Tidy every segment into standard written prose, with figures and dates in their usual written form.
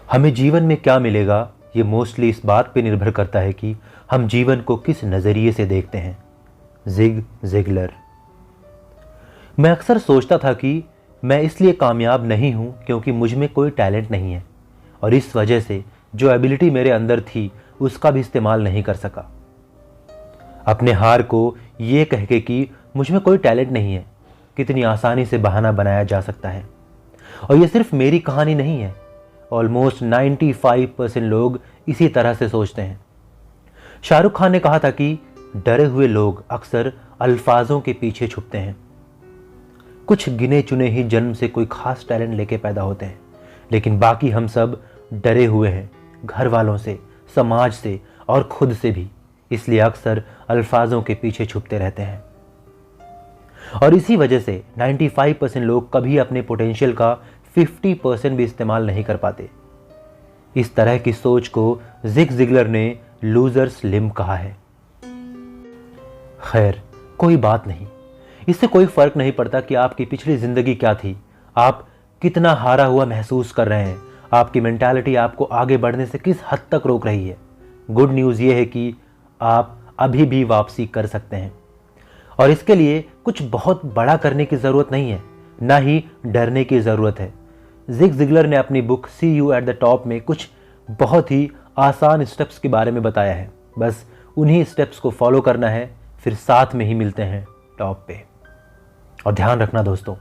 हमें जीवन में क्या मिलेगा, ये मोस्टली इस बात पे निर्भर करता है कि हम जीवन को किस नज़रिए से देखते हैं। Zig Ziglar. मैं अक्सर सोचता था कि मैं इसलिए कामयाब नहीं हूँ क्योंकि मुझ में कोई टैलेंट नहीं है, और इस वजह से जो एबिलिटी मेरे अंदर थी उसका भी इस्तेमाल नहीं कर सका। अपने हार को ये कह के कि मुझ में कोई टैलेंट नहीं है कितनी आसानी से बहाना बनाया जा सकता है। और ये सिर्फ मेरी कहानी नहीं है, ऑलमोस्ट 95% लोग इसी तरह से सोचते हैं। शाहरुख खान ने कहा था कि डरे हुए लोग अक्सर अल्फाजों के पीछे छुपते हैं। कुछ गिने चुने ही जन्म से कोई खास टैलेंट लेके पैदा होते हैं, लेकिन बाकी हम सब डरे हुए हैं, घर वालों से, समाज से और खुद से भी। इसलिए अक्सर अल्फाजों के पीछे छुपते रहते हैं, और इसी वजह से 95% लोग कभी अपने पोटेंशियल का 50% भी इस्तेमाल नहीं कर पाते। इस तरह की सोच को जिग ज़िगलर ने लूजर्स लिम्ब कहा है। खैर, कोई बात नहीं, इससे कोई फर्क नहीं पड़ता कि आपकी पिछली जिंदगी क्या थी, आप कितना हारा हुआ महसूस कर रहे हैं, आपकी मेंटालिटी आपको आगे बढ़ने से किस हद तक रोक रही है। गुड न्यूज़ ये है कि आप अभी भी वापसी कर सकते हैं, और इसके लिए कुछ बहुत बड़ा करने की ज़रूरत नहीं है, ना ही डरने की ज़रूरत है। जिग ज़िगलर ने अपनी book see you at the top में कुछ बहुत ही आसान स्टेप्स के बारे में बताया है। बस उन्हीं स्टेप्स को फॉलो करना है, फिर साथ में ही मिलते हैं टॉप पे। और ध्यान रखना दोस्तों,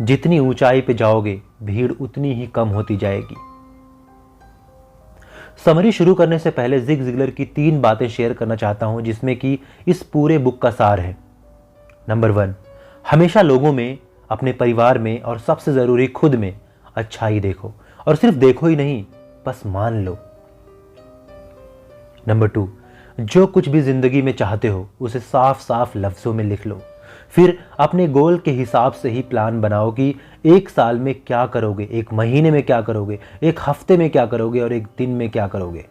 जितनी ऊंचाई पे जाओगे भीड़ उतनी ही कम होती जाएगी। समरी शुरू करने से पहले जिग ज़िगलर की 3 बातें शेयर करना चाहता हूं जिसमें कि इस पूरे बुक का सार है। नंबर 1, हमेशा लोगों में, अपने परिवार में और सबसे ज़रूरी खुद में अच्छाई देखो, और सिर्फ देखो ही नहीं, बस मान लो। नंबर 2, जो कुछ भी ज़िंदगी में चाहते हो उसे साफ साफ लफ्ज़ों में लिख लो, फिर अपने गोल के हिसाब से ही प्लान बनाओ कि 1 साल में क्या करोगे, 1 महीने में क्या करोगे, 1 हफ्ते में क्या करोगे और 1 दिन में क्या करोगे।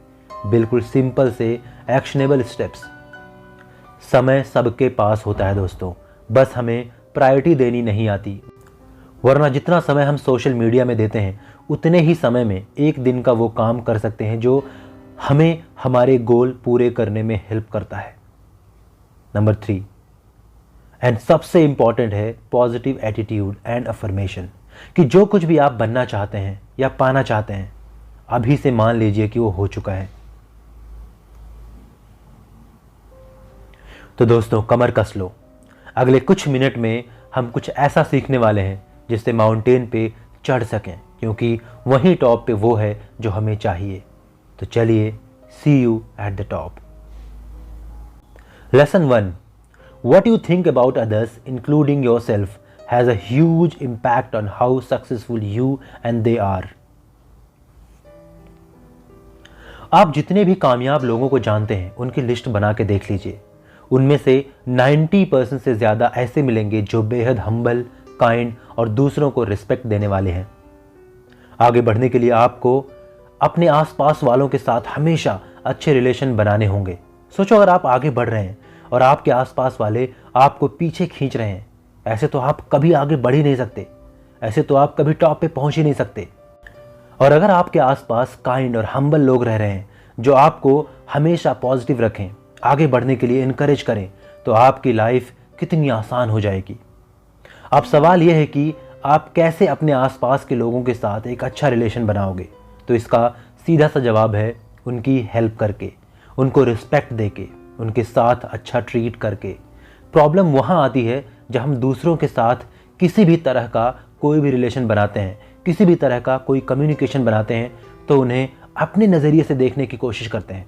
बिल्कुल सिंपल से एक्शनेबल स्टेप्स। समय सबके पास होता है दोस्तों, बस हमें प्रायोरिटी देनी नहीं आती। वरना जितना समय हम सोशल मीडिया में देते हैं उतने ही समय में 1 दिन का वो काम कर सकते हैं जो हमें हमारे गोल पूरे करने में हेल्प करता है। नंबर 3, एंड सबसे इंपॉर्टेंट है पॉजिटिव एटीट्यूड एंड अफर्मेशन, कि जो कुछ भी आप बनना चाहते हैं या पाना चाहते हैं अभी से मान लीजिए कि वो हो चुका है। तो दोस्तों, कमर कस लो, अगले कुछ मिनट में हम कुछ ऐसा सीखने वाले हैं जिससे माउंटेन पे चढ़ सकें, क्योंकि वहीं टॉप पे वो है जो हमें चाहिए। तो चलिए, see you at the top. Lesson 1, what you think about others including yourself has a huge impact on how successful you and they are। आप जितने भी कामयाब लोगों को जानते हैं उनकी लिस्ट बना के देख लीजिए। उनमें से 90% से ज़्यादा ऐसे मिलेंगे जो बेहद हम्बल, काइंड और दूसरों को रिस्पेक्ट देने वाले हैं। आगे बढ़ने के लिए आपको अपने आसपास वालों के साथ हमेशा अच्छे रिलेशन बनाने होंगे। सोचो, अगर आप आगे बढ़ रहे हैं और आपके आसपास वाले आपको पीछे खींच रहे हैं, ऐसे तो आप कभी आगे बढ़ ही नहीं सकते, ऐसे तो आप कभी टॉप पे पहुंच ही नहीं सकते। और अगर आपके आसपास काइंड और हम्बल लोग रह रहे हैं जो आपको हमेशा पॉजिटिव रखें, आगे बढ़ने के लिए इनकरेज करें, तो आपकी लाइफ कितनी आसान हो जाएगी। अब सवाल यह है कि आप कैसे अपने आसपास के लोगों के साथ एक अच्छा रिलेशन बनाओगे। तो इसका सीधा सा जवाब है उनकी हेल्प करके, उनको रिस्पेक्ट देके, उनके साथ अच्छा ट्रीट करके। प्रॉब्लम वहाँ आती है जब हम दूसरों के साथ किसी भी तरह का कोई भी रिलेशन बनाते हैं, किसी भी तरह का कोई कम्युनिकेशन बनाते हैं, तो उन्हें अपने नज़रिए से देखने की कोशिश करते हैं।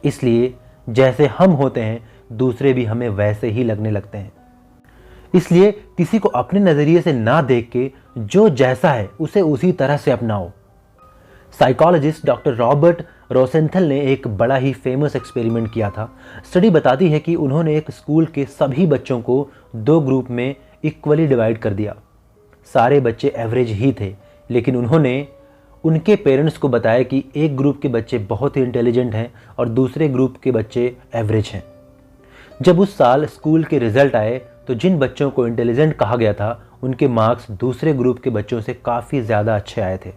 इसलिए जैसे हम होते हैं दूसरे भी हमें वैसे ही लगने लगते हैं। इसलिए किसी को अपने नज़रिए से ना देख के जो जैसा है उसे उसी तरह से अपनाओ। साइकोलॉजिस्ट डॉक्टर रॉबर्ट रोसेंथल ने एक बड़ा ही फेमस एक्सपेरिमेंट किया था। स्टडी बताती है कि उन्होंने एक स्कूल के सभी बच्चों को 2 ग्रुप में इक्वली डिवाइड कर दिया। सारे बच्चे एवरेज ही थे, लेकिन उन्होंने उनके पेरेंट्स को बताया कि एक ग्रुप के बच्चे बहुत ही इंटेलिजेंट हैं और दूसरे ग्रुप के बच्चे एवरेज हैं। जब उस साल स्कूल के रिजल्ट आए तो जिन बच्चों को इंटेलिजेंट कहा गया था उनके मार्क्स दूसरे ग्रुप के बच्चों से काफ़ी ज़्यादा अच्छे आए थे।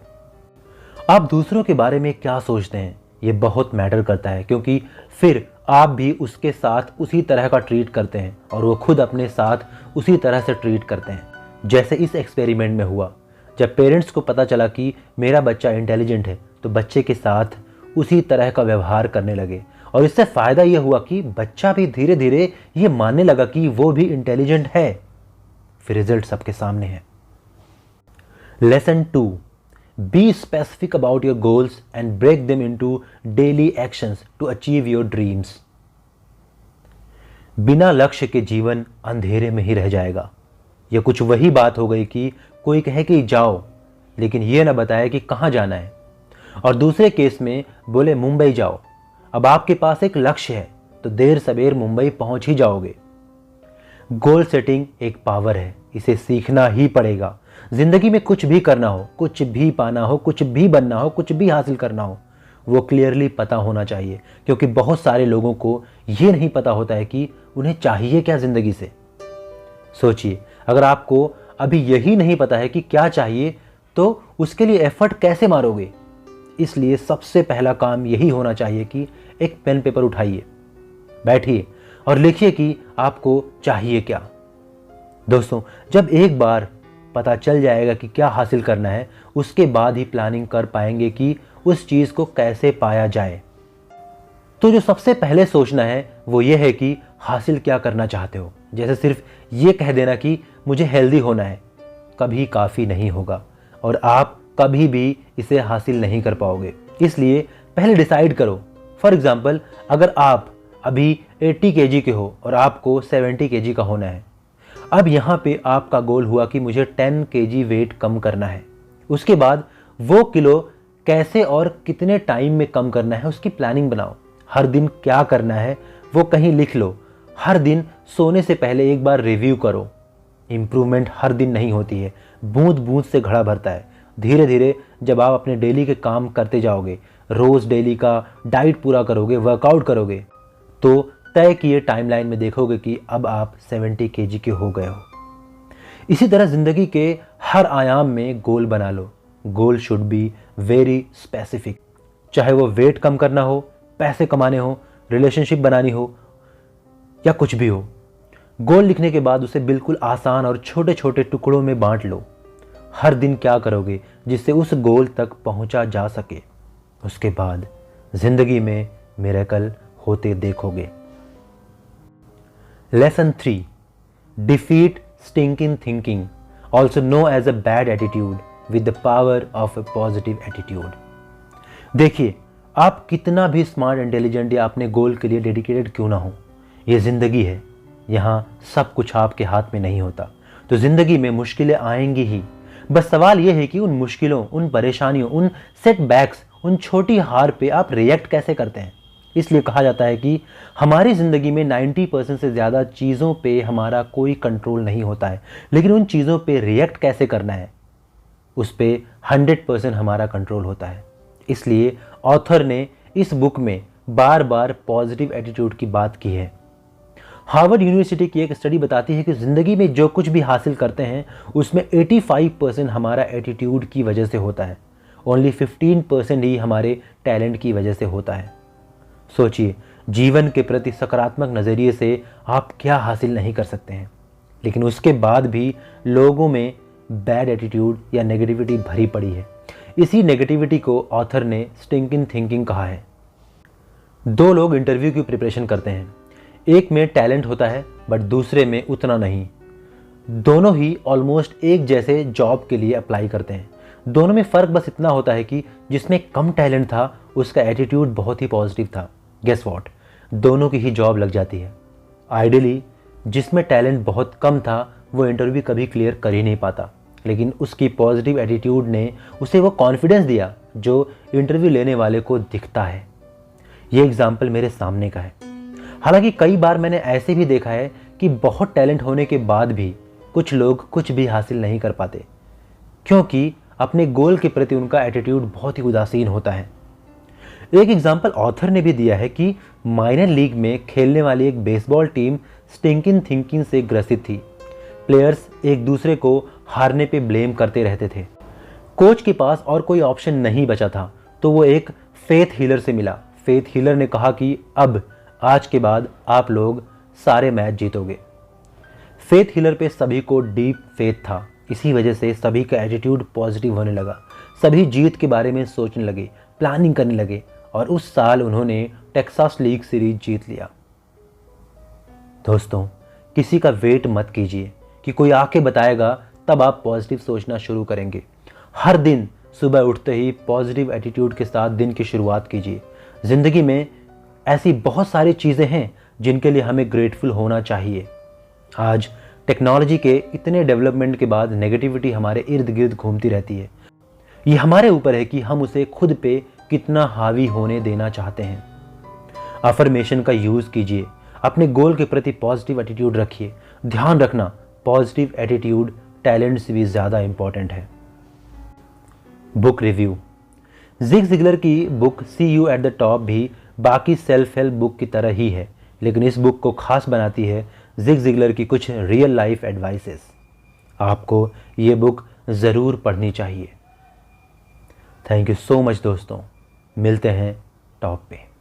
आप दूसरों के बारे में क्या सोचते हैं ये बहुत मैटर करता है, क्योंकि फिर आप भी उसके साथ उसी तरह का ट्रीट करते हैं और वो खुद अपने साथ उसी तरह से ट्रीट करते हैं। जैसे इस एक्सपेरिमेंट में हुआ, जब पेरेंट्स को पता चला कि मेरा बच्चा इंटेलिजेंट है तो बच्चे के साथ उसी तरह का व्यवहार करने लगे, और इससे फ़ायदा यह हुआ कि बच्चा भी धीरे धीरे ये मानने लगा कि वो भी इंटेलिजेंट है। फिर रिजल्ट सबके सामने है। Lesson 2, be specific about your goals and break them into daily actions to achieve your dreams. बिना लक्ष्य के जीवन अंधेरे में ही रह जाएगा। यह कुछ वही बात हो गई कि कोई कहे कि जाओ, लेकिन यह ना बताए कि कहाँ जाना है। और दूसरे केस में बोले मुंबई जाओ। अब आपके पास एक लक्ष्य है तो देर सबेर मुंबई पहुंच ही जाओगे। गोल सेटिंग एक पावर है, इसे सीखना ही पड़ेगा। जिंदगी में कुछ भी करना हो, कुछ भी पाना हो, कुछ भी बनना हो, कुछ भी हासिल करना हो, वो क्लियरली पता होना चाहिए, क्योंकि बहुत सारे लोगों को ये नहीं पता होता है कि उन्हें चाहिए क्या जिंदगी से। सोचिए, अगर आपको अभी यही नहीं पता है कि क्या चाहिए तो उसके लिए एफर्ट कैसे मारोगे। इसलिए सबसे पहला काम यही होना चाहिए कि एक पेन पेपर उठाइए, बैठिए और लिखिए कि आपको चाहिए क्या। दोस्तों, जब एक बार पता चल जाएगा कि क्या हासिल करना है, उसके बाद ही प्लानिंग कर पाएंगे कि उस चीज़ को कैसे पाया जाए। तो जो सबसे पहले सोचना है वो ये है कि हासिल क्या करना चाहते हो। जैसे सिर्फ ये कह देना कि मुझे हेल्दी होना है कभी काफ़ी नहीं होगा और आप कभी भी इसे हासिल नहीं कर पाओगे। इसलिए पहले डिसाइड करो। फॉर एग्जाम्पल, अगर आप अभी 80 kg के हो और आपको 70 kg का होना है, अब यहाँ पे आपका गोल हुआ कि मुझे 10 kg वेट कम करना है। उसके बाद वो किलो कैसे और कितने टाइम में कम करना है उसकी प्लानिंग बनाओ। हर दिन क्या करना है वो कहीं लिख लो। हर दिन सोने से पहले एक बार रिव्यू करो। इम्प्रूवमेंट हर दिन नहीं होती है, बूंद बूंद से घड़ा भरता है। धीरे धीरे जब आप अपने डेली के काम करते जाओगे, रोज़ डेली का डाइट पूरा करोगे, वर्कआउट करोगे, तो तय किए टाइमलाइन में देखोगे कि अब आप 70 kg के हो गए हो। इसी तरह ज़िंदगी के हर आयाम में गोल बना लो। Goal should be very specific, चाहे वो वेट कम करना हो, पैसे कमाने हो, रिलेशनशिप बनानी हो या कुछ भी हो। गोल लिखने के बाद उसे बिल्कुल आसान और छोटे छोटे टुकड़ों में बांट लो। हर दिन क्या करोगे जिससे उस गोल तक पहुंचा जा सके। उसके बाद जिंदगी में मिरेकल होते देखोगे। Lesson 3, defeat stinking thinking, also known as a bad attitude with the power of a positive attitude. देखिए, आप कितना भी स्मार्ट, इंटेलिजेंट या अपने गोल के लिए डेडिकेटेड क्यों ना हो, ये ज़िंदगी है। यहाँ सब कुछ आपके हाथ में नहीं होता, तो ज़िंदगी में मुश्किलें आएंगी ही। बस सवाल यह है कि उन मुश्किलों, उन परेशानियों, उन सेटबैक्स, उन छोटी हार पे आप रिएक्ट कैसे करते हैं। इसलिए कहा जाता है कि हमारी ज़िंदगी में 90% से ज़्यादा चीज़ों पे हमारा कोई कंट्रोल नहीं होता है, लेकिन उन चीज़ों पे रिएक्ट कैसे करना है उस पे 100% हमारा कंट्रोल होता है। इसलिए ऑथर ने इस बुक में बार बार पॉजिटिव एटीट्यूड की बात की है। हार्वर्ड यूनिवर्सिटी की एक स्टडी बताती है कि ज़िंदगी में जो कुछ भी हासिल करते हैं उसमें 85% हमारा एटीट्यूड की वजह से होता है। ओनली 15% ही हमारे टैलेंट की वजह से होता है। सोचिए, जीवन के प्रति सकारात्मक नज़रिए से आप क्या हासिल नहीं कर सकते हैं, लेकिन उसके बाद भी लोगों में बैड एटीट्यूड या नेगेटिविटी भरी पड़ी है। इसी नेगेटिविटी को ऑथर ने स्टिंकिंग थिंकिंग कहा है। 2 लोग इंटरव्यू की प्रिपरेशन करते हैं। एक में टैलेंट होता है बट दूसरे में उतना नहीं। दोनों ही ऑलमोस्ट एक जैसे जॉब के लिए अप्लाई करते हैं। दोनों में फ़र्क बस इतना होता है कि जिसमें कम टैलेंट था उसका एटीट्यूड बहुत ही पॉजिटिव था। गेस व्हाट, दोनों की ही जॉब लग जाती है। आइडियली जिसमें टैलेंट बहुत कम था वो इंटरव्यू कभी क्लियर कर ही नहीं पाता, लेकिन उसकी पॉजिटिव एटीट्यूड ने उसे वो कॉन्फिडेंस दिया जो इंटरव्यू लेने वाले को दिखता है। ये एग्जाम्पल मेरे सामने का है। हालांकि कई बार मैंने ऐसे भी देखा है कि बहुत टैलेंट होने के बाद भी कुछ लोग कुछ भी हासिल नहीं कर पाते, क्योंकि अपने गोल के प्रति उनका एटीट्यूड बहुत ही उदासीन होता है। एक एग्जाम्पल ऑथर ने भी दिया है कि माइनर लीग में खेलने वाली एक बेसबॉल टीम स्टिंकिंग थिंकिंग से ग्रसित थी। प्लेयर्स एक दूसरे को हारने पे ब्लेम करते रहते थे। कोच के पास और कोई ऑप्शन नहीं बचा था, तो वो एक फेथ हीलर से मिला। फेथ हीलर ने कहा कि अब आज के बाद आप लोग सारे मैच जीतोगे। फेथ हीलर पे सभी को डीप फेथ था, इसी वजह से सभी का एटीट्यूड पॉजिटिव होने लगा। सभी जीत के बारे में सोचने लगे, प्लानिंग करने लगे, और उस साल उन्होंने टेक्सास लीग सीरीज जीत लिया। दोस्तों, किसी का वेट मत कीजिए कि कोई आके बताएगा, तब आप पॉजिटिव सोचना शुरू करेंगे। हर दिन सुबह उठते ही पॉजिटिव एटीट्यूड के साथ दिन की शुरुआत कीजिए। ज़िंदगी में ऐसी बहुत सारी चीज़ें हैं जिनके लिए हमें ग्रेटफुल होना चाहिए। आज टेक्नोलॉजी के इतने डेवलपमेंट के बाद नेगेटिविटी हमारे इर्द गिर्द घूमती रहती है। ये हमारे ऊपर है कि हम उसे खुद पे कितना हावी होने देना चाहते हैं। अफर्मेशन का यूज़ कीजिए, अपने गोल के प्रति पॉजिटिव एटीट्यूड रखिए। ध्यान रखना, पॉजिटिव एटीट्यूड टैलेंट से भी ज़्यादा इंपॉर्टेंट है। Book review. ज़िग ज़िगलर की book see you at the top भी बाकी सेल्फ हेल्प बुक की तरह ही है, लेकिन इस बुक को खास बनाती है ज़िग ज़िगलर की कुछ रियल लाइफ एडवाइसेस। आपको ये बुक ज़रूर पढ़नी चाहिए। थैंक यू सो मच दोस्तों, मिलते हैं टॉप पे।